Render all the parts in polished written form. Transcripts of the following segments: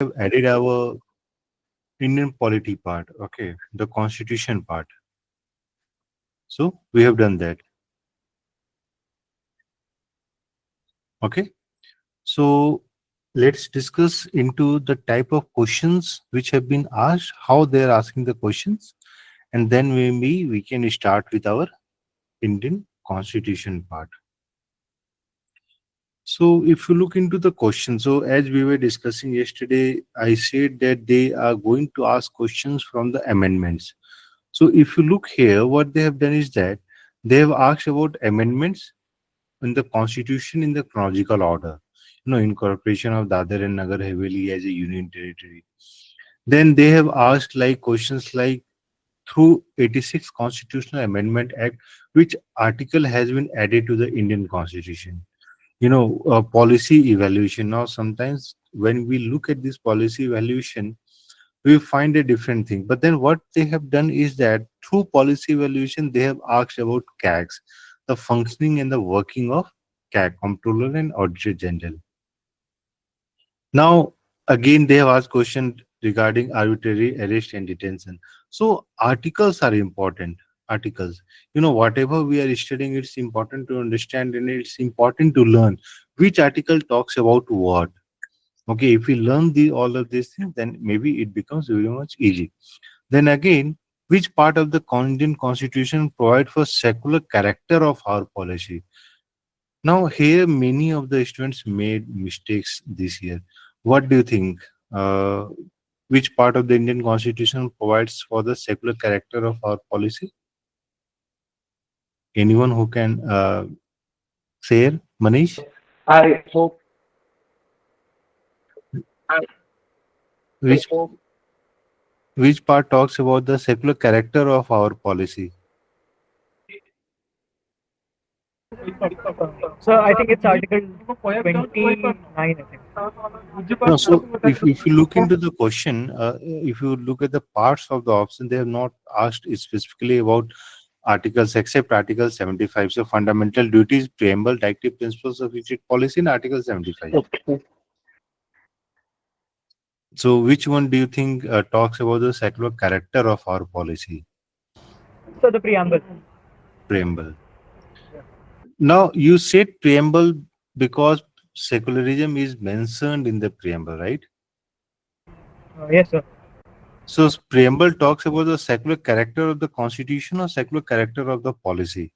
have added our Indian polity part, okay, the constitution part. So we have done that. Okay. So let's discuss into the type of questions which have been asked, how they are asking the questions, and then maybe we can start with our Indian constitution part. So if you look into the question, so as we were discussing yesterday, I said that they are going to ask questions from the amendments. So if you look here, what they have done is that they have asked about amendments in the constitution in the chronological order. Incorporation of Dadar and Nagar Haveli as a union territory. Then they have asked like questions like through 86 Constitutional Amendment Act, which article has been added to the Indian Constitution. Policy evaluation. Now, sometimes when we look at this policy evaluation, we find a different thing. But then what they have done is that through policy evaluation, they have asked about CAGs, the functioning and the working of CAG, Comptroller and Auditor General. Now, again, they have asked question regarding arbitrary arrest and detention. So articles are important. Articles. Whatever we are studying, it's important to understand and it's important to learn which article talks about what. Okay, if we learn all of these things, then maybe it becomes very much easy. Then again, which part of the Indian Constitution provide for secular character of our policy? Now, here many of the students made mistakes this year. What do you think? Uh, which part of the Indian Constitution provides for the secular character of our policy? Anyone who can share, Manish? I hope Which which part talks about the secular character of our policy? So I think it's Article 29, I think. No, so if you look into the question, if you look at the parts of the option, they have not asked specifically about articles except Article 75. So fundamental duties, preamble, directive principles of state policy in Article 75. okay. So which one do you think talks about the secular character of our policy? So the preamble. Preamble. Now you said preamble because secularism is mentioned in the preamble, right? Yes, sir. So preamble talks about the secular character of the constitution or secular character of the policy.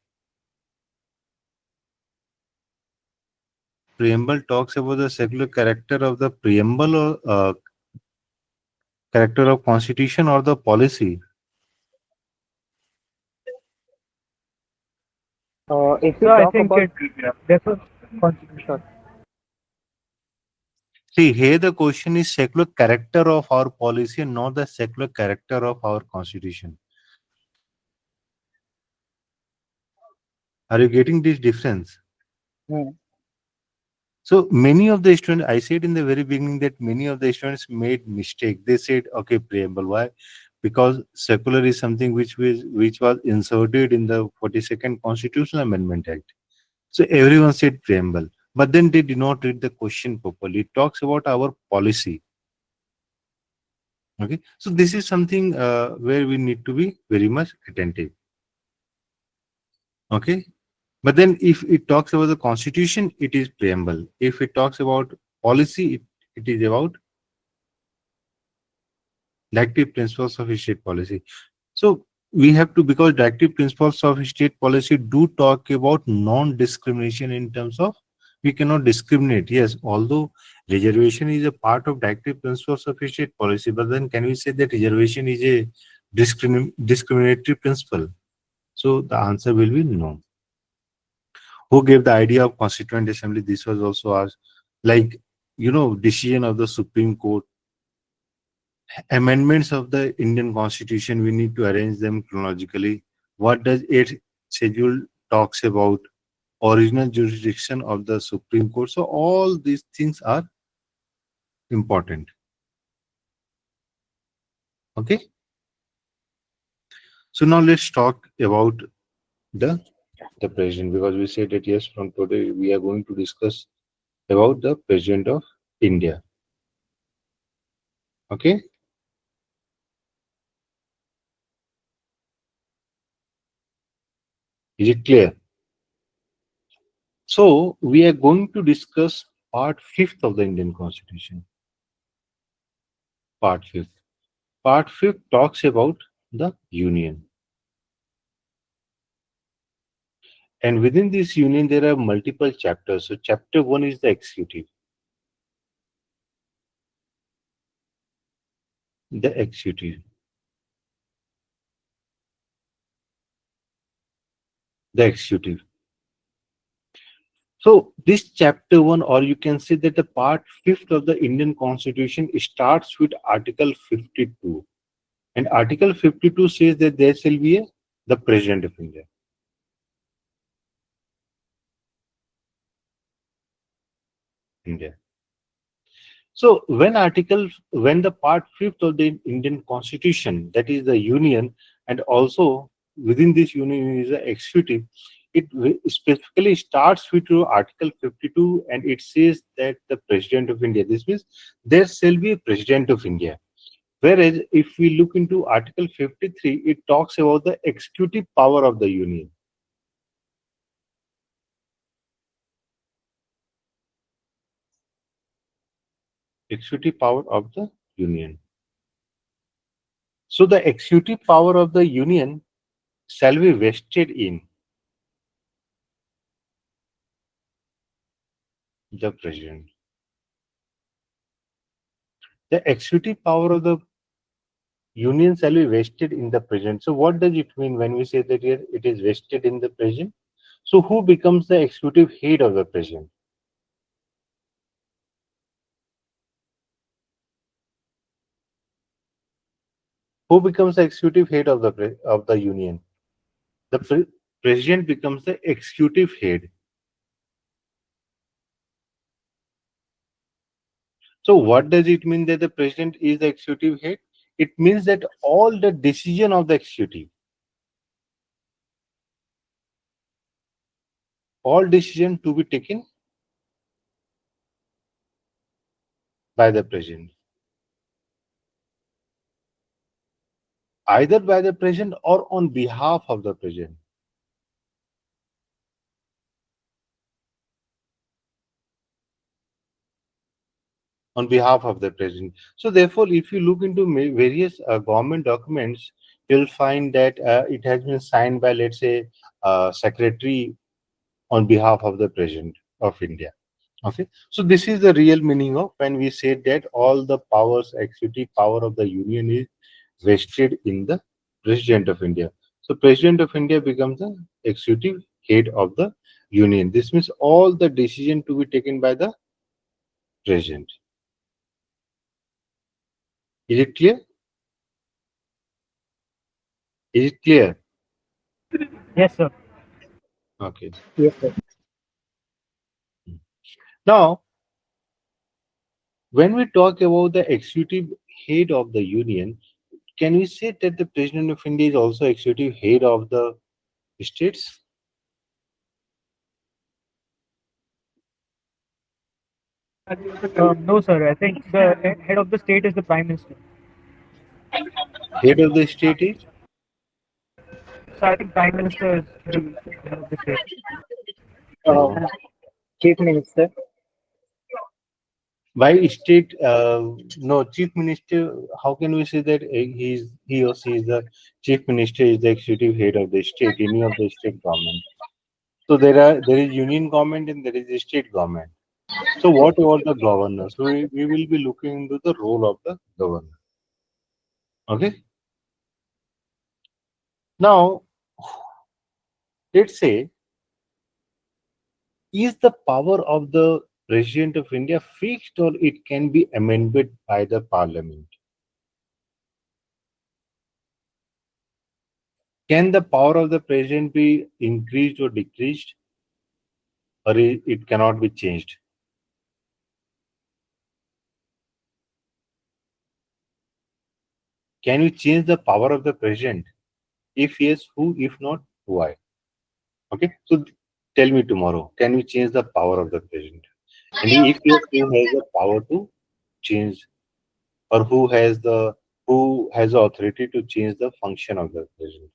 Preamble talks about the secular character of the preamble or character of constitution or the policy. If So we I talk think about it differs constitution. sure. See, here the question is secular character of our policy and not the secular character of our constitution. Are you getting this difference? Hmm. So many of the students, I said in the very beginning that many of the students made mistake. They said, okay, preamble. Why? Because secular is something which was inserted in the 42nd Constitutional Amendment Act. So everyone said preamble, but then they did not read the question properly. It talks about our policy. Okay, so this is something where we need to be very much attentive. Okay, but then if it talks about the constitution, it is preamble. If it talks about policy, it is about directive principles of state policy. So we have to, because directive principles of state policy do talk about non-discrimination in terms of we cannot discriminate. Yes, although reservation is a part of directive principles of state policy, but then can we say that reservation is a discriminatory principle? So the answer will be no. Who gave the idea of constituent assembly? This was also asked. Like, decision of the Supreme Court, amendments of the Indian Constitution, we need to arrange them chronologically. What does it schedule talks about? Original jurisdiction of the Supreme Court. So all these things are important. Okay. So now let's talk about the the president, because we said that yes, from today we are going to discuss about the president of India. Okay. Is it clear? So we are going to discuss part fifth of the Indian Constitution. Part fifth. Part fifth talks about the union. And within this union, there are multiple chapters. So chapter one is the executive. The executive. The executive. So this chapter one, or you can say that the part fifth of the Indian Constitution starts with Article 52. And Article 52 says that there shall be the President of India. India. So when the part fifth of the Indian Constitution, that is the Union, and also within this Union is the executive, it specifically starts with Article 52, and it says that the President of India. This means there shall be a President of India. Whereas if we look into Article 53, it talks about the executive power of the Union. Executive power of the Union. So the executive power of the Union shall be vested in the President. The executive power of the Union shall be vested in the President. So what does it mean when we say that here it is vested in the President? So who becomes the executive head of the President? Who becomes the executive head of the Union? The President becomes the executive head. So what does it mean that the President is the executive head? It means that all the decision of the executive, all decision to be taken by the President, either by the President or on behalf of the President. On behalf of the President. So therefore, if you look into various government documents, you'll find that it has been signed by, let's say, secretary on behalf of the President of India. Okay, so this is the real meaning of when we say that all the powers, executive power of the Union is vested in the President of India. So President of India becomes the executive head of the Union. This means all the decision to be taken by the President. Is it clear? Is it clear? Yes, sir. Okay. Yes, sir. Now, when we talk about the executive head of the Union, can we say that the President of India is also executive head of the states? No, sir. I think the head of the state is the Prime Minister. Head of the state is? So I think Prime Minister is the head of the state. Uh, No. Chief Minister. By state, no, Chief Minister, how can we say that he or she is the Chief Minister is the executive head of the state, any of the state government? So there is union government and there is a state government. So what about the governor? So we will be looking into the role of the governor. Okay. Now, let's say, is the power of the President of India fixed or it can be amended by the Parliament? Can the power of the President be increased or decreased, or it cannot be changed? Can you change the power of the President? If yes, who? If not, why? Okay. So tell me tomorrow, can you change the power of the President? And if yes, who has the power to change or who has the authority to change the function of the president.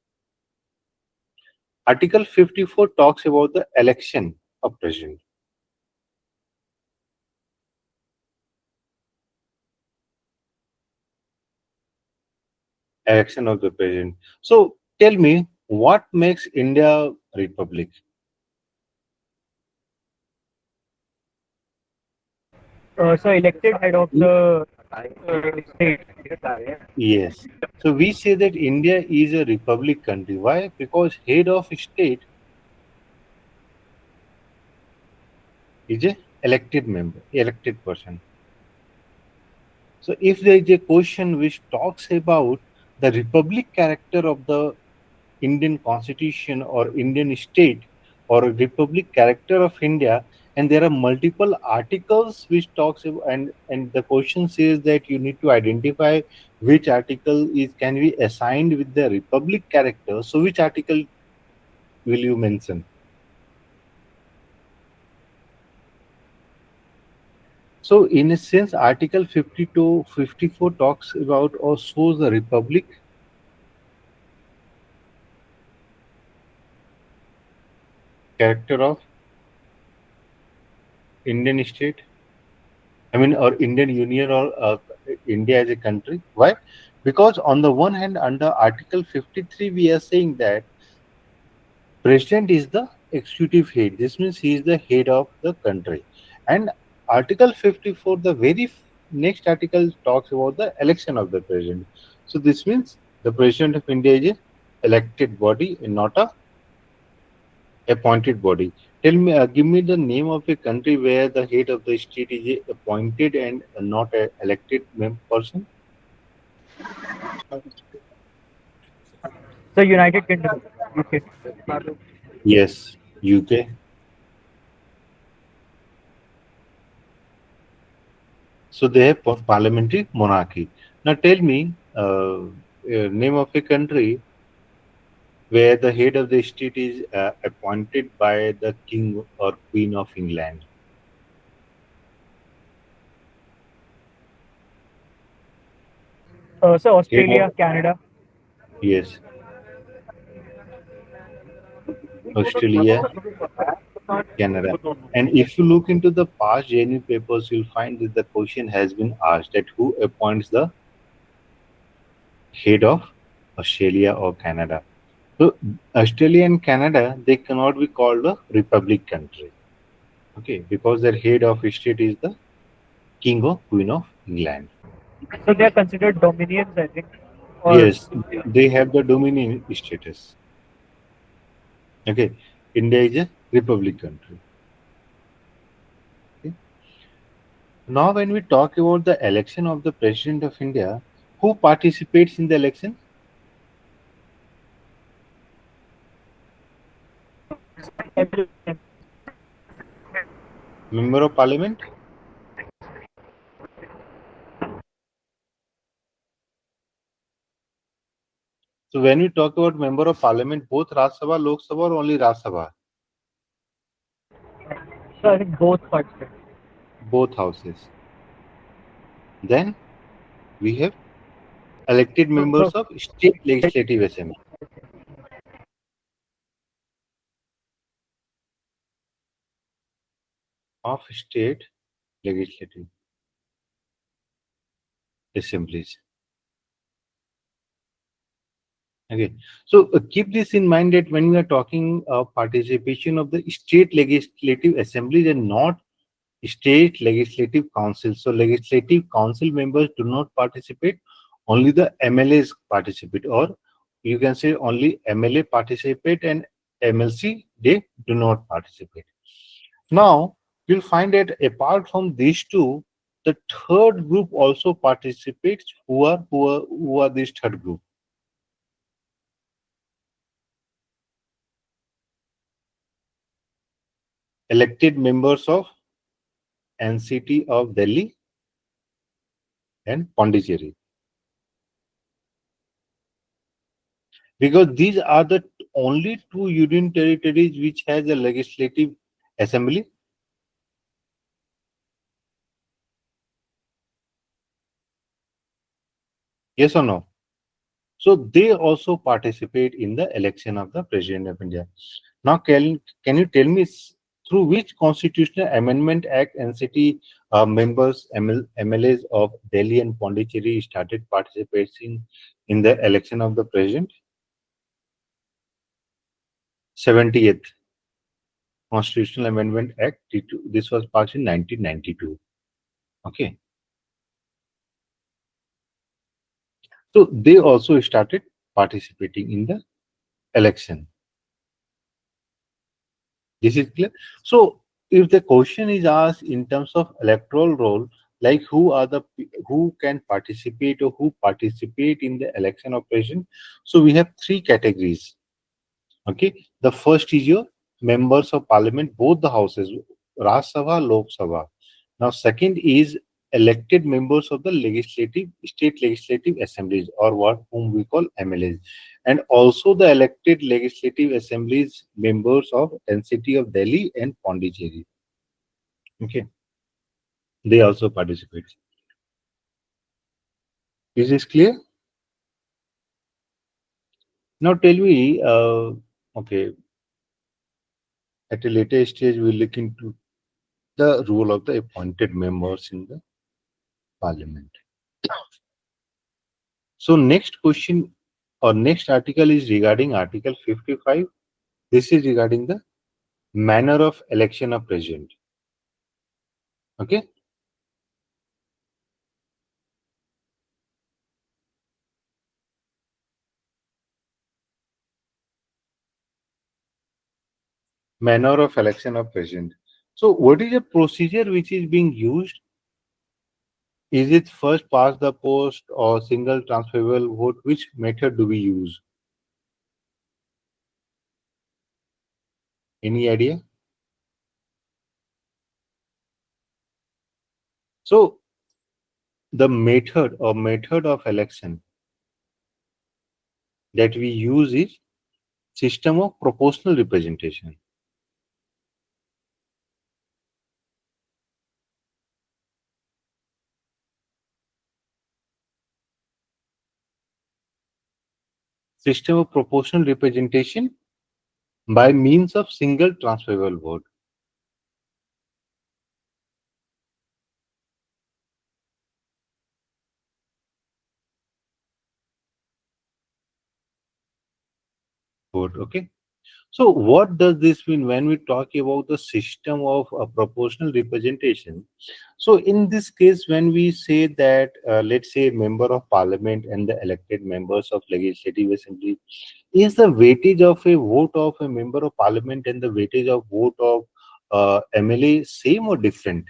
Article 54 talks about the election of president. Election of the president. So tell me, what makes India republic? So elected head of the state. Yes. So we say that India is a republic country. Why? Because head of state is a elected member, elected person. So if there is a question which talks about the republic character of the Indian constitution or Indian state or a republic character of India, and there are multiple articles which talks about, and the question says that you need to identify which article is can be assigned with the republic character. So which article will you mention? So in a sense, Article 52, 54 talks about or shows the republic character of Indian state. I mean, or Indian Union or India as a country. Why? Because on the one hand, under Article 53, we are saying that President is the executive head. This means he is the head of the country. And Article 54, the very next article talks about the election of the President. So this means the President of India is a elected body and not a appointed body. Tell me, give me the name of a country where the head of the state is a appointed and not a elected person. So United Kingdom, UK. Yes, UK. So they have parliamentary monarchy. Now tell me, name of a country where the head of the state is appointed by the king or queen of England. So Head Australia, of, Canada. yes, Australia, Canada. And if you look into the past JNU papers, you'll find that the question has been asked that who appoints the head of Australia or Canada. So Australia and Canada, they cannot be called a republic country. Okay, because their head of state is the king or queen of England. So they are considered dominions, I think. Or Yes, they have the dominion status. Okay, India is a republic country. Okay. Now, when we talk about the election of the president of India, who participates in the election? Member of Parliament. So, when we talk about member of Parliament, both Rajya Sabha, Lok Sabha, or only Rajya Sabha? so I think both participate. Both houses. Then we have elected members of state legislative assembly. Of state legislative assemblies. Okay, so keep this in mind that when we are talking participation of the state legislative assemblies and not state legislative council. So legislative council members do not participate, only the MLAs participate, or you can say only MLA participate and MLC they do not participate. Now you'll find that apart from these two, the third group also participates. Who are this third group? Elected members of NCT of Delhi and Pondicherry. Because these are the only two union territories which has a legislative assembly. Yes or no? So they also participate in the election of the President of India. Now, can you tell me through which constitutional amendment act NCT members, MLAs of Delhi and Pondicherry started participating in the election of the president? 70th Constitutional Amendment Act. This was passed in 1992. Okay. So they also started participating in the election. This is clear. So if the question is asked in terms of electoral role, like who can participate or who participate in the election of president, so we have three categories. Okay, the first is your members of parliament, both the houses, Raj Sabha, Lok Sabha. Now, second is elected members of the state legislative assemblies, or what whom we call MLAs, and also the elected legislative assemblies members of NCT of Delhi and Pondicherry. Okay, they also participate. Is this clear? Now, tell me, okay, at a later stage, we'll look into the role of the appointed members in the parliament. So next question or next article is regarding Article 55. This is regarding the manner of election of president. Okay. Manner of election of president. So what is the procedure which is being used? Is it first past the post or single transferable vote? Which method do we use? Any idea? So the method of election that we use is system of proportional representation. System of proportional representation by means of single transferable vote. Okay. So what does this mean when we talk about the system of proportional representation? So in this case, when we say that, let's say, member of parliament and the elected members of legislative assembly, is the weightage of a vote of a member of parliament and the weightage of vote of MLA same or different?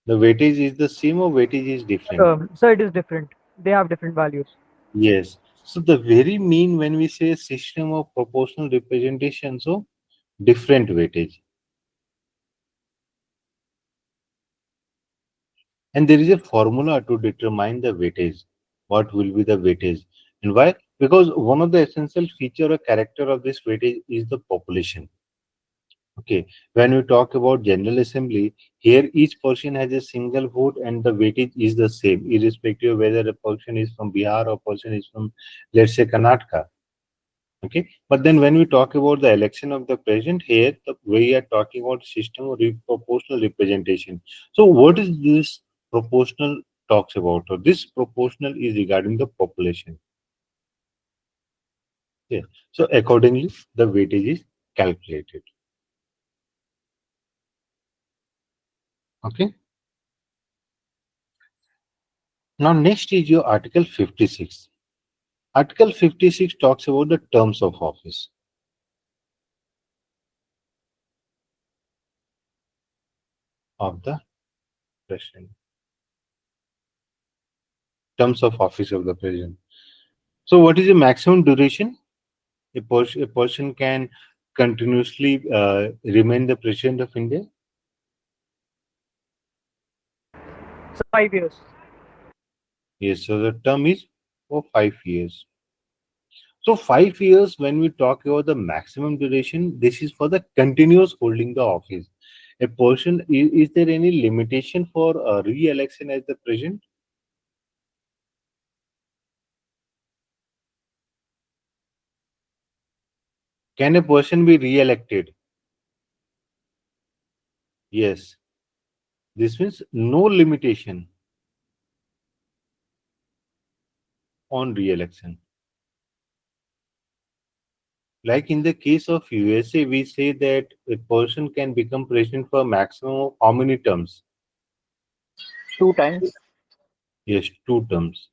The weightage is the same or weightage is different? So it is different. They have different values. Yes. So the very mean when we say system of proportional representation, so different weightage. And there is a formula to determine the weightage. What will be the weightage? And why? Because one of the essential feature or character of this weightage is the population. Okay. When we talk about General Assembly, here each person has a single vote and the weightage is the same, irrespective of whether a person is from Bihar or person is from, let's say, Karnataka. Okay. But then when we talk about the election of the president, here we are talking about system of proportional representation. So what is this proportional talks about? Or this proportional is regarding the population. Okay. So accordingly, the weightage is calculated. Okay. Now next is your Article 56. Article 56 talks about the terms of office of the president. Terms of office of the president. So what is the maximum duration a person can continuously remain the president of India? So 5 years. Yes, so the term is for 5 years. So 5 years, when we talk about the maximum duration, this is for the continuous holding the office. A person, is there any limitation for re-election as the president? Can a person be re-elected? Yes. This means no limitation on re-election. Like in the case of USA, we say that a person can become president for a maximum of how many terms? 2 times. Yes, 2 terms.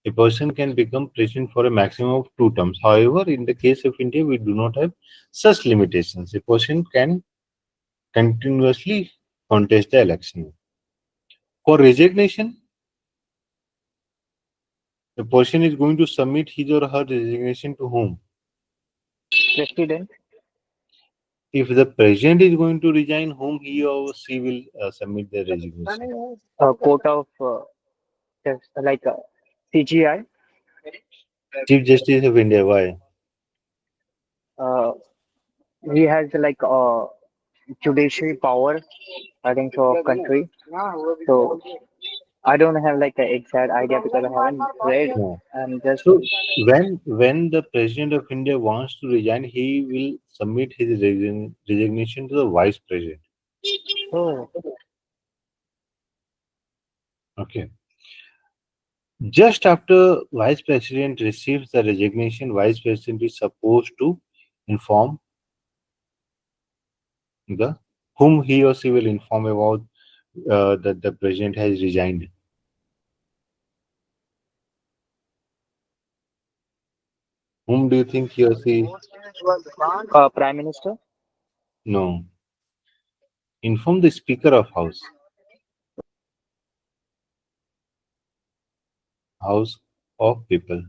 A person can become president for a maximum of 2 terms. However, in the case of India, we do not have such limitations. A person can continuously contest the election. For resignation, the person is going to submit his or her resignation to whom? President. If the president is going to resign, whom he or she will submit their resignation? Court of like CGI. Chief Justice of India. Why? Uh, he has like judiciary power, I think so, of country. So I don't have like an exact idea because I haven't read. No. And just So when the president of India wants to resign, he will submit his resignation to the vice president. oh, Okay. Just after vice president receives the resignation, vice president is supposed to inform the whom he or she will inform about that the president has resigned. Whom do you think he or she? Prime Minister. No. Inform the Speaker of House of People.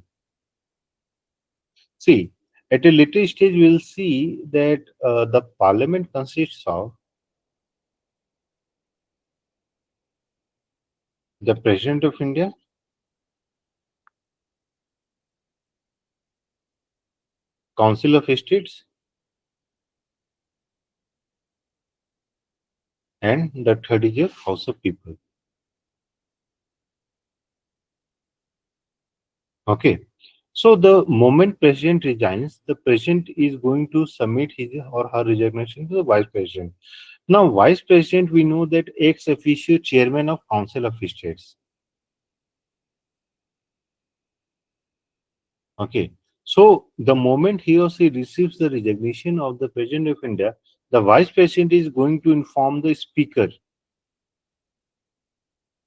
See, at a later stage, we'll see that the parliament consists of the President of India, Council of States, and the third is your House of People. Okay. So the moment President resigns, the President is going to submit his or her resignation to the Vice President. Now, Vice President, we know that ex officio Chairman of Council of States. Okay. So the moment he or she receives the resignation of the President of India, the Vice President is going to inform the Speaker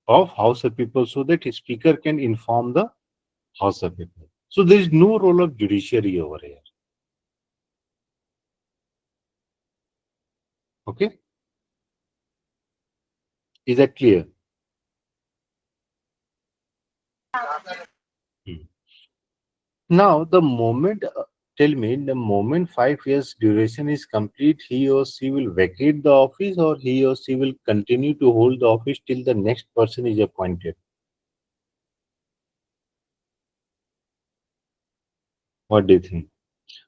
of House of People so that his Speaker can inform the House of People. So there is no role of judiciary over here. Okay. Is that clear? Hmm. Now, tell me, the moment 5 years duration is complete, he or she will vacate the office or he or she will continue to hold the office till the next person is appointed. What do you think?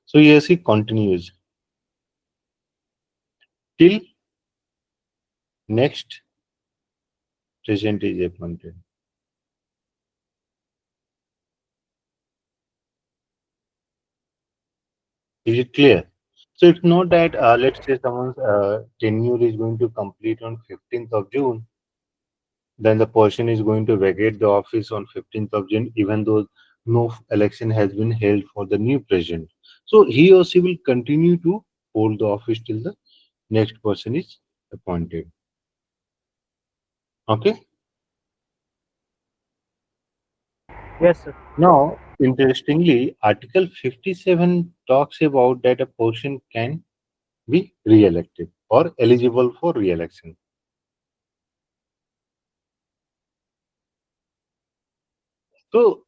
So, yes, he continues till next president is appointed. Is it clear? So, it's not that, let's say someone's tenure is going to complete on 15th of June, then the person is going to vacate the office on 15th of June, even though no election has been held for the new president. So he or she will continue to hold the office till the next person is appointed. Okay. Yes, sir. Now, interestingly, Article 57 talks about that a person can be re-elected or eligible for re-election. So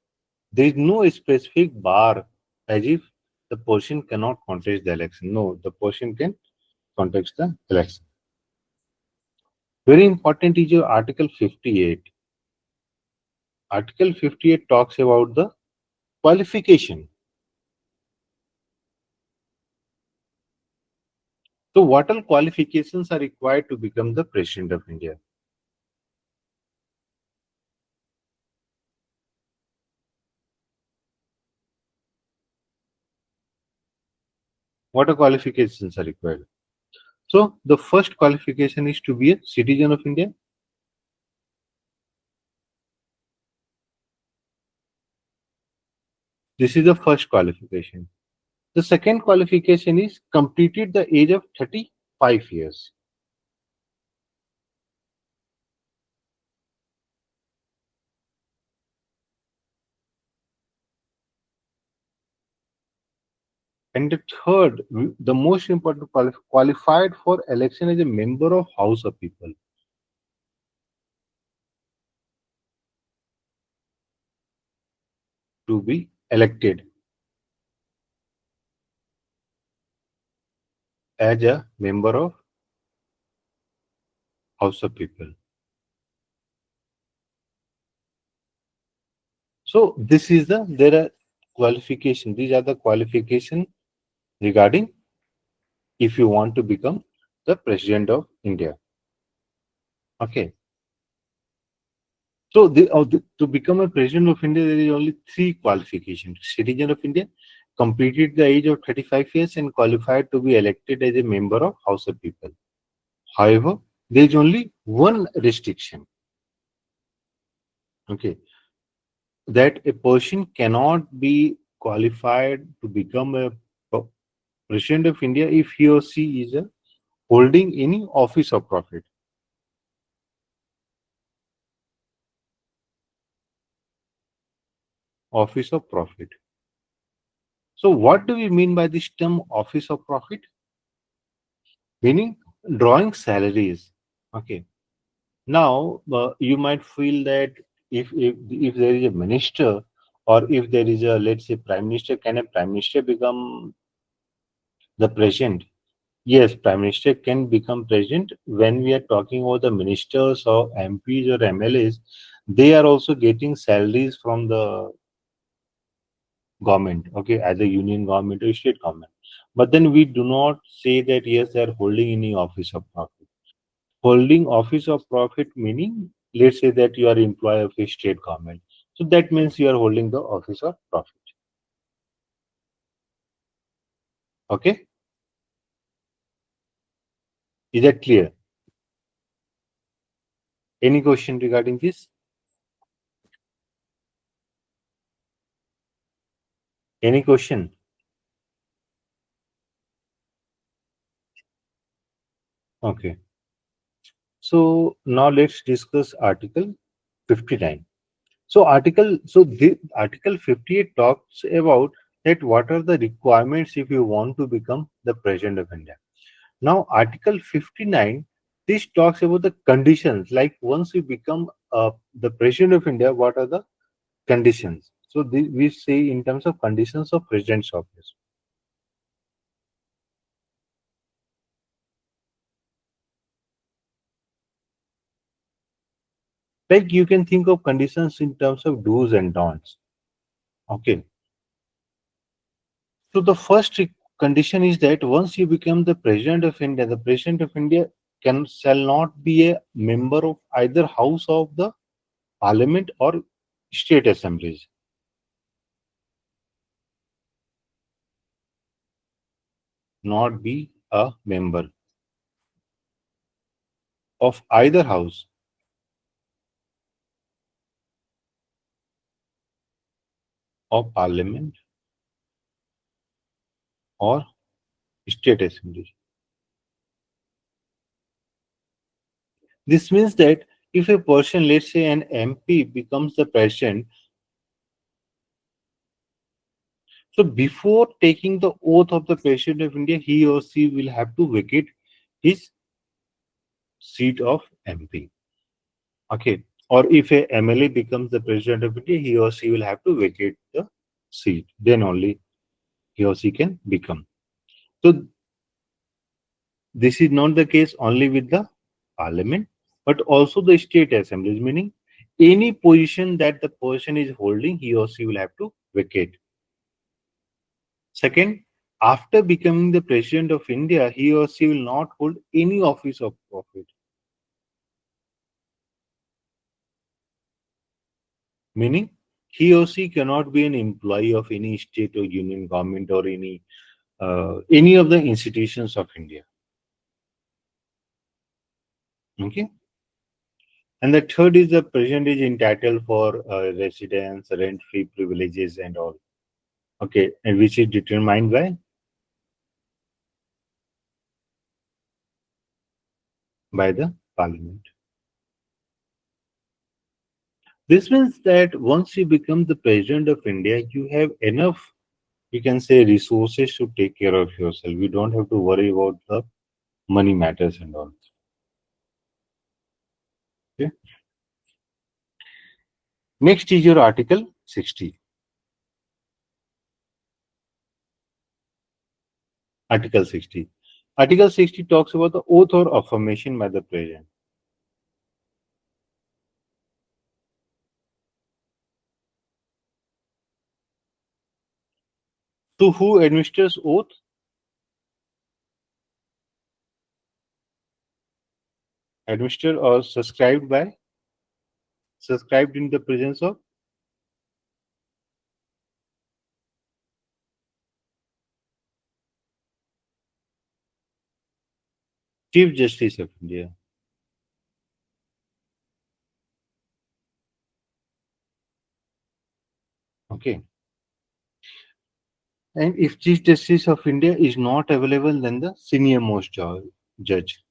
there is no specific bar as if the person cannot contest the election. No, the person can contest the election. Very important is your Article 58. Article 58 talks about the qualification. So what all qualifications are required to become the President of India? What are qualifications are required? So the first qualification is to be a citizen of India. This is the first qualification. The second qualification is completed the age of 35 years. And the third, the most important, qualified for election as a member of House of People. To be elected as a member of House of People. So this is there are qualification. These are the qualification regarding if you want to become the President of India. Okay. So to become a President of India, there is only three qualifications: citizen of India, completed the age of 35 years, and qualified to be elected as a member of House of People. However, there is only one restriction. Okay, that a person cannot be qualified to become a President of India if he or she is holding any office of profit. Office of profit. So what do we mean by this term office of profit? Meaning drawing salaries. Okay. Now you might feel that if there is a minister or if there is a, let's say, prime minister, can a prime minister become the president? Yes, prime minister can become president. When we are talking about the ministers or MPs or MLAs, they are also getting salaries from the government, okay, as a union government or state government. But then we do not say that yes, they are holding any office of profit. Holding office of profit meaning, let's say that you are employee of a state government. So that means you are holding the office of profit. Okay, is that clear? Any question regarding this? Any question? Okay. So now let's discuss Article 59. The Article 58 talks about that what are the requirements if you want to become the President of India. Now Article 59, this talks about the conditions, like once you become the President of India, what are the conditions? So we say in terms of conditions of President's office. Like you can think of conditions in terms of do's and don'ts. Okay. So the first condition is that once you become the President of India, the President of India shall not be a member of either House of the Parliament or state assemblies. Not be a member of either House of Parliament or state assembly. This means that if a person, let's say an MP, becomes the president, so before taking the oath of the President of India, he or she will have to vacate his seat of MP. Okay. Or if a MLA becomes the President of India, he or she will have to vacate the seat. Then only he or she can become. So this is not the case only with the Parliament, but also the state assemblies, meaning any position that the person is holding, he or she will have to vacate. Second, After becoming the president of India, he or she will not hold any office of profit. Meaning, he or she cannot be an employee of any state or union government or any of the institutions of India. Okay. And the third is the president is entitled for residence, rent-free privileges, and all. Okay, and which is determined by the parliament. This means that once you become the president of India, you have enough, you can say, resources to take care of yourself. You don't have to worry about the money matters and all. Okay. Next is your Article 60. Article 60. Article 60 talks about the oath or affirmation by the president. To who administers oath? Administered or subscribed in the presence of Chief Justice of India. Okay. And if Chief Justice of India is not available, then the senior most judge.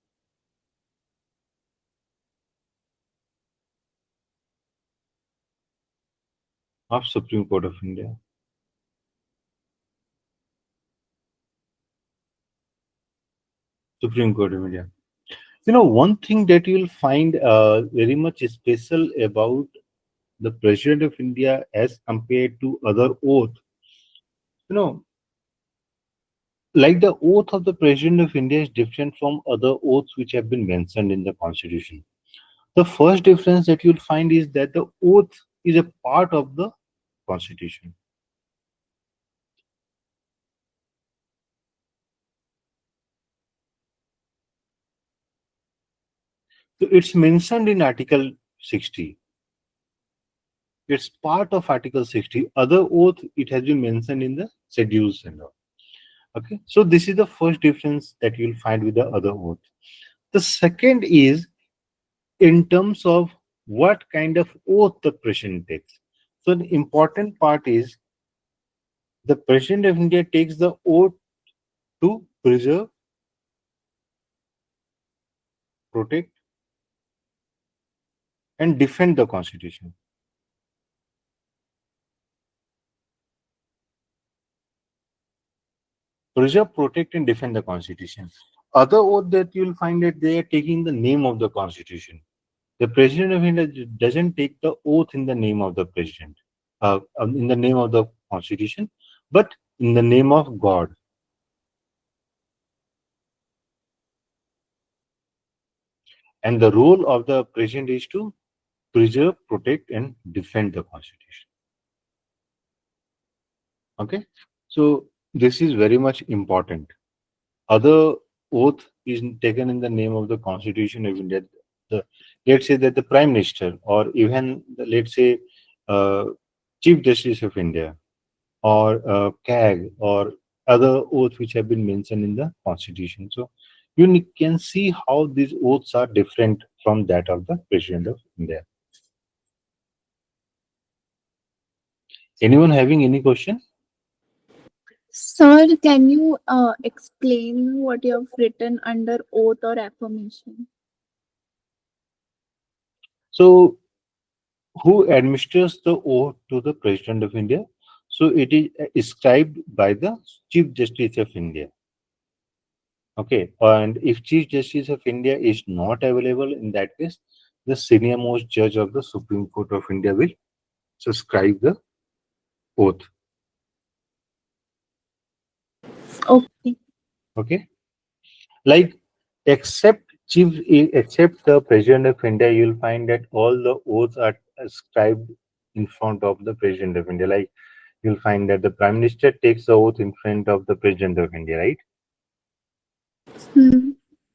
Of Supreme Court of India. Supreme Court of India. You know, one thing that you'll find very much special about the President of India as compared to other oath, you know, like the oath of the President of India is different from other oaths which have been mentioned in the Constitution. The first difference that you'll find is that the oath is a part of the Constitution. So it's mentioned in Article 60. It's part of Article 60. Other oath, it has been mentioned in the schedules and all. Okay, so this is the first difference that you'll find with the other oath. The second is in terms of what kind of oath the president takes. So the important part is the President of India takes the oath to preserve, protect, and defend the Constitution. Preserve, protect, and defend the Constitution. Other oath that you'll find that they are taking the name of the Constitution. The President of India doesn't take the oath in the name of the President, in the name of the Constitution, but in the name of God. And the role of the President is to preserve, protect, and defend the Constitution. Okay, so this is very much important. Other oath is taken in the name of the Constitution of India. Let's say that the Prime Minister, or even let's say Chief Justice of India, or CAG, or other oaths which have been mentioned in the Constitution. So you can see how these oaths are different from that of the President of India. Anyone having any question? Sir, can you explain what you have written under oath or affirmation? So who administers the oath to the President of India? So it is ascribed by the Chief Justice of India. Okay, and if Chief Justice of India is not available, in that case, the senior most judge of the Supreme Court of India will subscribe the oath. Okay. Okay, like except the President of India, you'll find that all the oaths are ascribed in front of the President of India. Like you'll find that the Prime Minister takes the oath in front of the President of India, right? Hmm.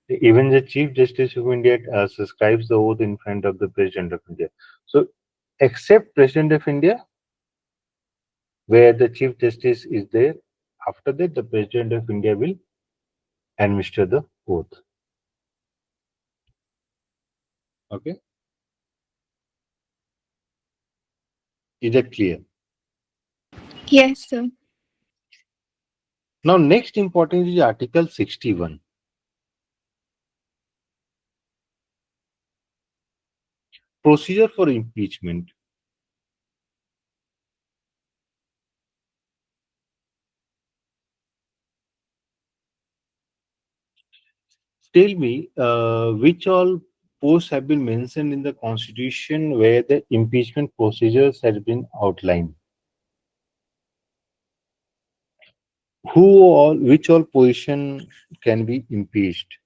Even the Chief Justice of India subscribes the oath in front of the President of India. So, except President of India, where the Chief Justice is there, after that, the President of India will administer the oath. Okay, is that clear? Yes, sir. Now, next important is Article 61. Procedure for impeachment. Tell me, which all posts have been mentioned in the Constitution where the impeachment procedures has been outlined? Which all position can be impeached?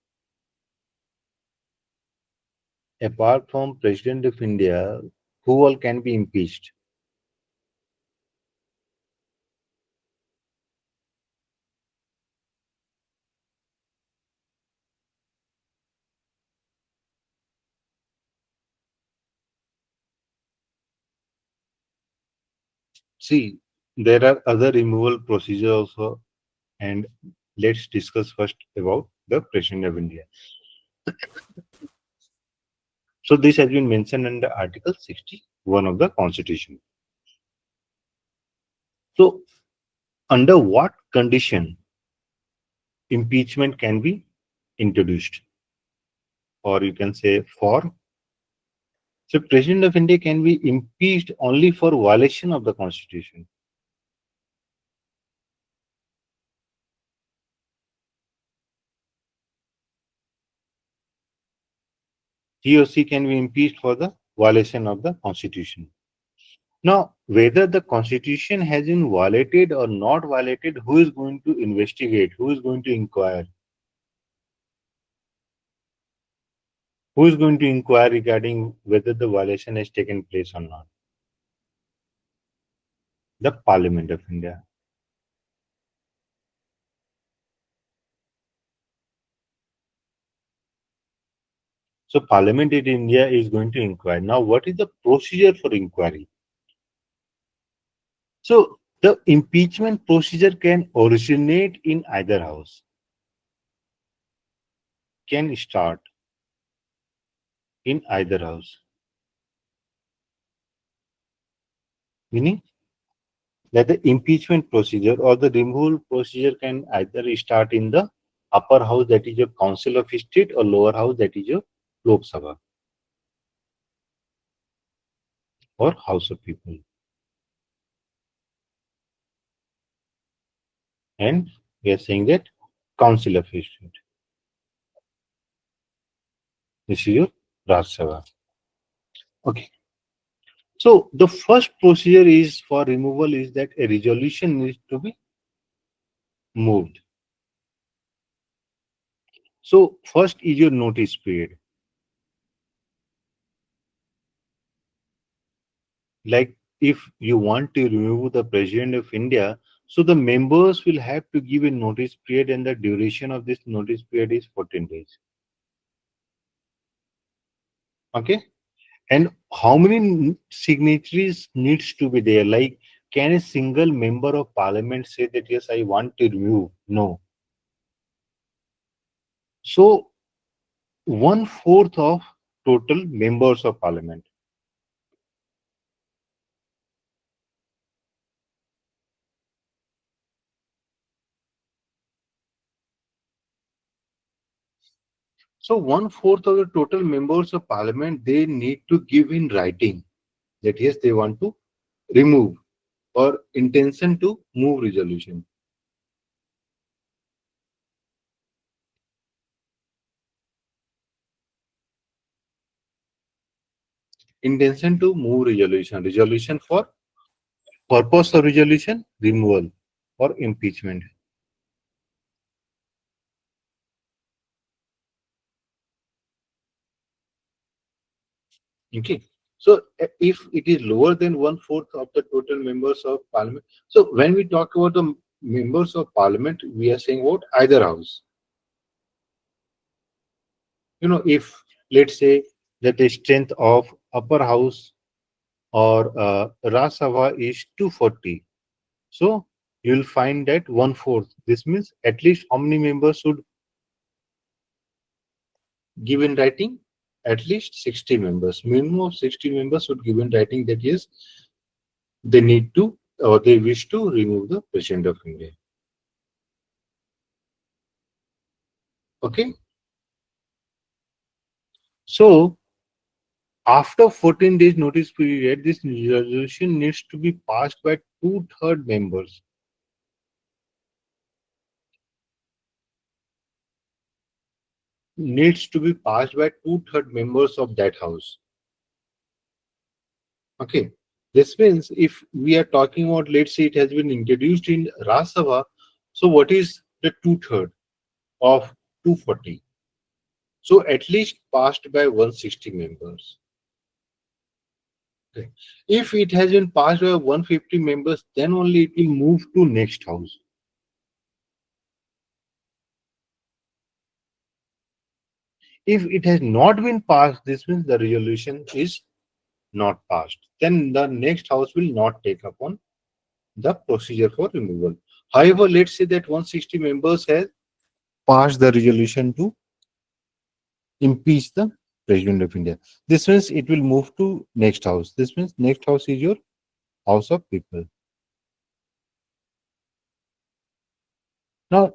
Apart from President of India, who all can be impeached? See, there are other removal procedures also, and let's discuss first about the President of India. So this has been mentioned under Article 61 of the Constitution. So under what condition impeachment can be introduced, or you can say for? So President of India can be impeached only for violation of the Constitution. He or she can be impeached for the violation of the Constitution. Now, whether the Constitution has been violated or not violated, who is going to investigate? Who is going to inquire? Who is going to inquire regarding whether the violation has taken place or not? The Parliament of India. So Parliament in India is going to inquire. Now, what is the procedure for inquiry? So the impeachment procedure can originate in either house, can start in either house, meaning that the impeachment procedure or the removal procedure can either start in the upper house, that is your Council of State, or lower house, that is your Lok Sabha or House of People. And we are saying that Council of State. This is your Raj Sabha. Okay. So the first procedure is for removal is that a resolution needs to be moved. So first is your notice period. Like if you want to remove the President of India, so the members will have to give a notice period, and the duration of this notice period is 14 days. Okay. And how many signatories needs to be there? Like, can a single member of parliament say that yes, I want to remove? No. So 1/4 of total members of parliament. So 1/4 of the total members of parliament, they need to give in writing that yes, they want to remove or intention to move resolution. Intention to move resolution. Resolution for purpose of resolution, removal or impeachment. Okay. So if it is lower than one fourth of the total members of parliament, so when we talk about the members of parliament, we are saying what either house. If let's say that the strength of upper house or Rajya Sabha is 240, so you'll find that one fourth. This means at least how many members should give in writing? At least 60 members. Minimum of 60 members should give in writing that yes, they need to or they wish to remove the President of India. Okay. So after 14 days notice period, this resolution needs to be passed by two-third members. Needs to be passed by two-third members of that house. Okay. This means if we are talking about, let's say it has been introduced in Rajya Sabha, so what is the two-third of 240? So at least passed by 160 members. Okay. If it has been passed by 150 members, then only it will move to next house. If it has not been passed, this means the resolution is not passed. Then the next house will not take upon the procedure for removal. However, let's say that 160 members has passed the resolution to impeach the President of India. This means it will move to next house. This means next house is your House of People. Now,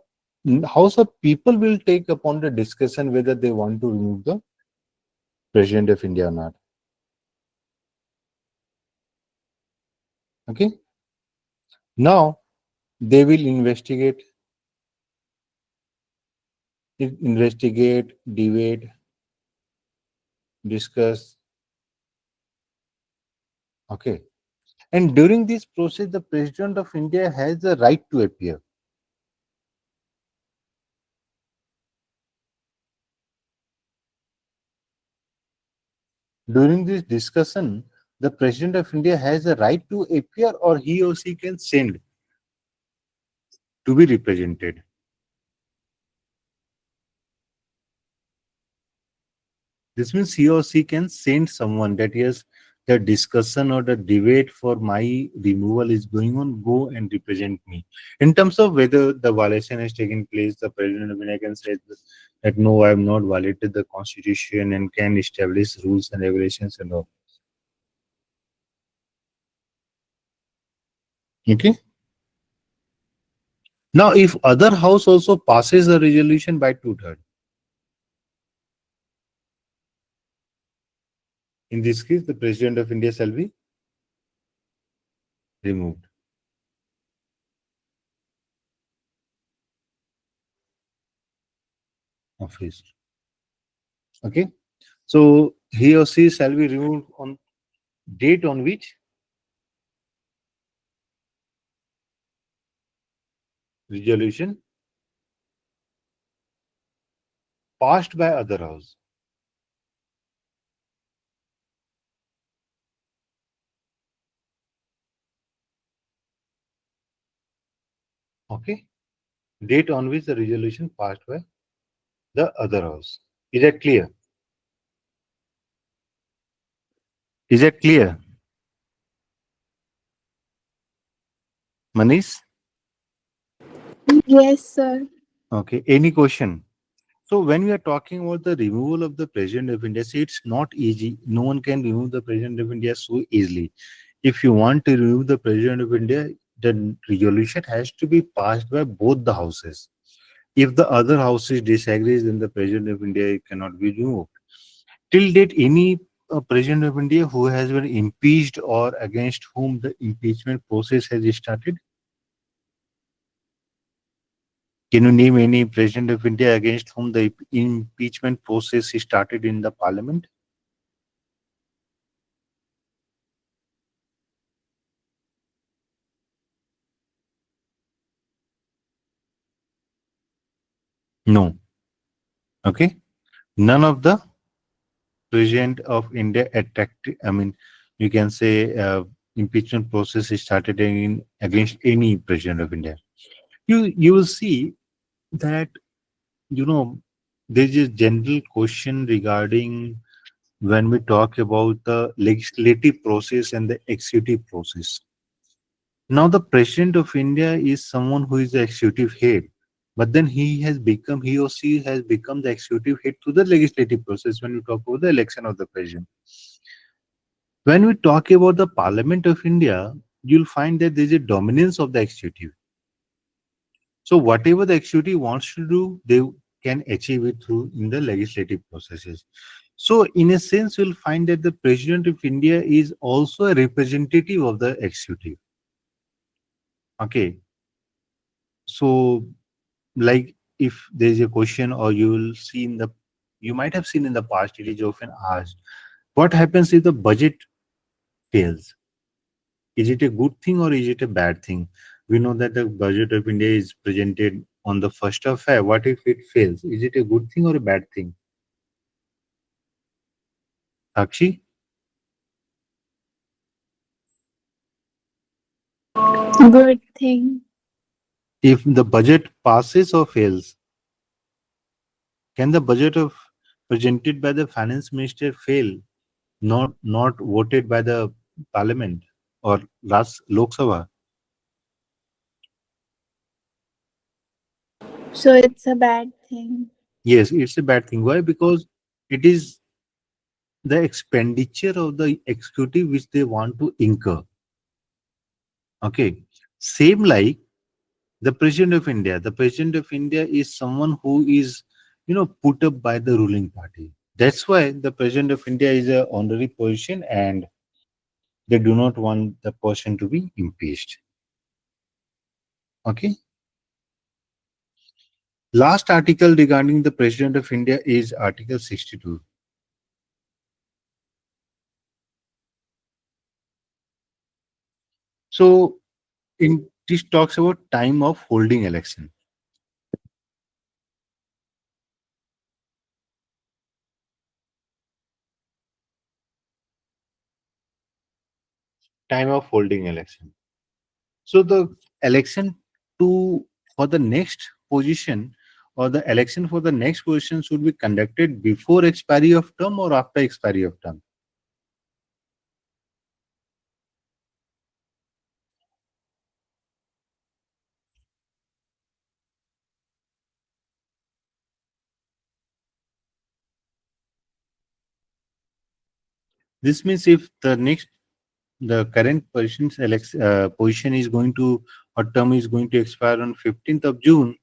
House of People will take upon the discussion whether they want to remove the President of India or not. Okay. Now they will investigate, debate, discuss. Okay. And during this process, the President of India has the right to appear. During this discussion, the President of India has the right to appear or he or she can send to be represented. This means he or she can send someone that yes, the discussion or the debate for my removal is going on, go and represent me. In terms of whether the violation has taken place, the President of India can say that no, I have not violated the constitution and can establish rules and regulations and all. Okay. Now, if other house also passes a resolution by two-thirds, in this case, the President of India shall be removed. Office. Okay. So he or she shall be removed on date on which resolution passed by other house. Okay. Date on which the resolution passed by the other house. Is that clear? Is that clear? Manish? Yes, sir. Okay. Any question? So when we are talking about the removal of the President of India, see, it's not easy. No one can remove the President of India so easily. If you want to remove the President of India, the resolution has to be passed by both the houses. If the other houses disagrees, then the President of India cannot be removed. Till date, any President of India who has been impeached or against whom the impeachment process has started? Can you name any President of India against whom the impeachment process started in the Parliament? No. Okay. None of the president of India attracted, I mean, you can say impeachment process is started against any president of India. You will see that, you know, there's a general question regarding when we talk about the legislative process and the executive process. Now, the president of India is someone who is the executive head, but then he or she has become the executive head to the legislative process when we talk about the election of the president. When we talk about the Parliament of India, you'll find that there's a dominance of the executive. So, whatever the executive wants to do, they can achieve it through in the legislative processes. So, in a sense, you'll find that the president of India is also a representative of the executive. Okay, so like if there's a question or you'll see in the you might have seen in the past, it is often asked, what happens if the budget fails? Is it a good thing or is it a bad thing? We know that the budget of India is presented on the 1st of Feb. What if it fails? Is it a good thing or a bad thing? Sakshi, Good thing. if the budget passes or fails, can the budget of presented by the finance minister fail, not voted by the parliament or last Lok Sabha? So it's a bad thing. Yes, it's a bad thing. Why? Because it is the expenditure of the executive which they want to incur. Okay. Same like the president of India. The president of India is someone who is, put up by the ruling party. That's why the president of India is a honorary position and they do not want the person to be impeached. Okay. Last article regarding the president of India is Article 62. So in this talks about time of holding election. Time of holding election. So the election to for the next position or the election for the next position should be conducted before expiry of term or after expiry of term. This means if the current position's position is going to or term is going to expire on 15th of June,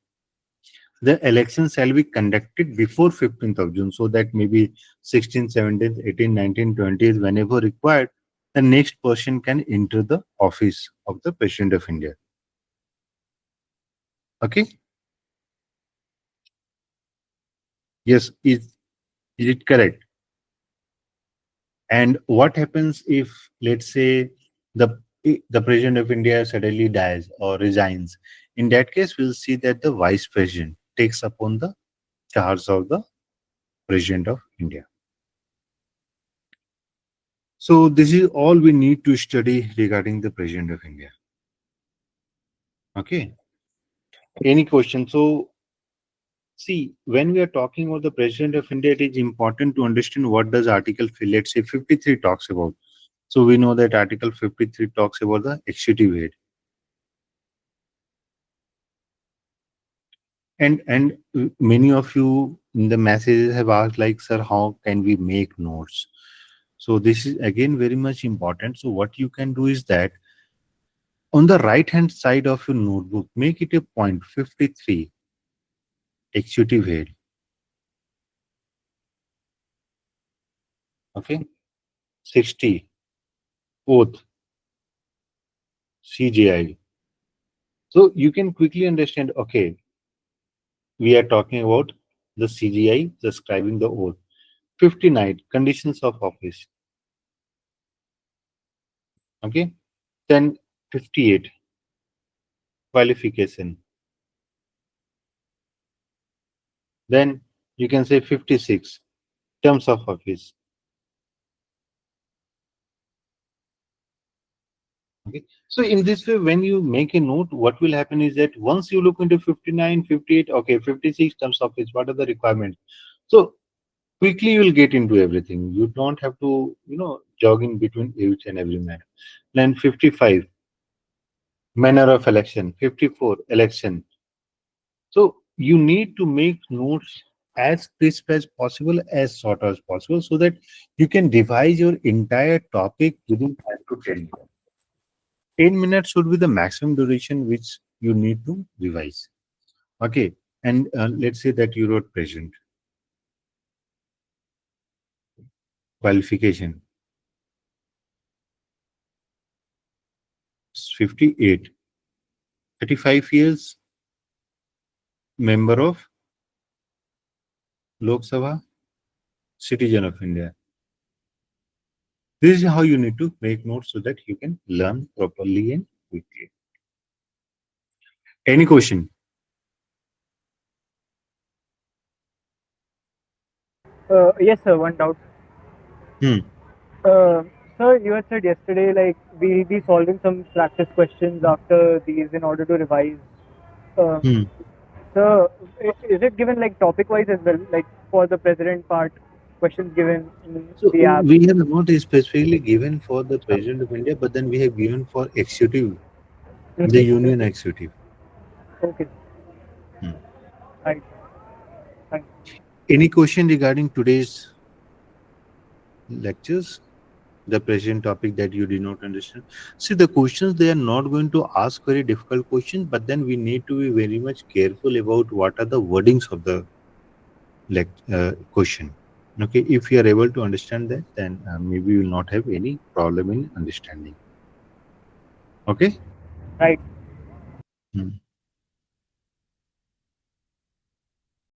the election shall be conducted before 15th of June, so that maybe 16th, 17th, 18th, 19th, 20th, whenever required, the next person can enter the office of the President of India. Okay? Yes, is it correct? And what happens if, let's say, the President of India suddenly dies or resigns? In that case, we'll see that the Vice President takes upon the charge of the President of India. So this is all we need to study regarding the President of India. Okay. Any question? So see, when we are talking about the President of India, it is important to understand what does Article, let's say, 53 talks about. So we know that Article 53 talks about the executive head. And many of you in the messages have asked, like, sir, how can we make notes? So this is again very much important. So what you can do is that on the right hand side of your notebook, make it a point 53, executive head. Okay. 60, oath, CGI. So you can quickly understand, okay, we are talking about the CGI describing the oath. 59, conditions of office. Okay. Then 58, qualification. Then you can say 56, terms of office. Okay. So in this way, when you make a note, what will happen is that once you look into 59, 58, okay, 56 terms of which, what are the requirements? So quickly you will get into everything. You don't have to, jog in between each and every matter. Then 55, manner of election. 54, election. So you need to make notes as crisp as possible, as short as possible, so that you can revise your entire topic within 5 to 10 minutes. 10 minutes should be the maximum duration which you need to revise. Okay. And let's say that you wrote present. Qualification. 58. 35 years, member of Lok Sabha, citizen of India. This is how you need to make notes so that you can learn properly and quickly. Any question? Yes, sir. One doubt. Hmm. Sir, you had said yesterday like we'll be solving some practice questions after these in order to revise. Uh, Hmm. So, is it given like topic wise as well? Like for the president part, questions given in So the app? we have not specifically given for the President of India, but then we have given for executive, the union executive. Okay, Hmm. right. Fine. Any question regarding today's lectures? The present topic that you did not understand. See, the questions, they are not going to ask very difficult questions, but then we need to be very much careful about what are the wordings of the question. Okay, if you are able to understand that, then maybe you will not have any problem in understanding. Okay. Right. Hmm.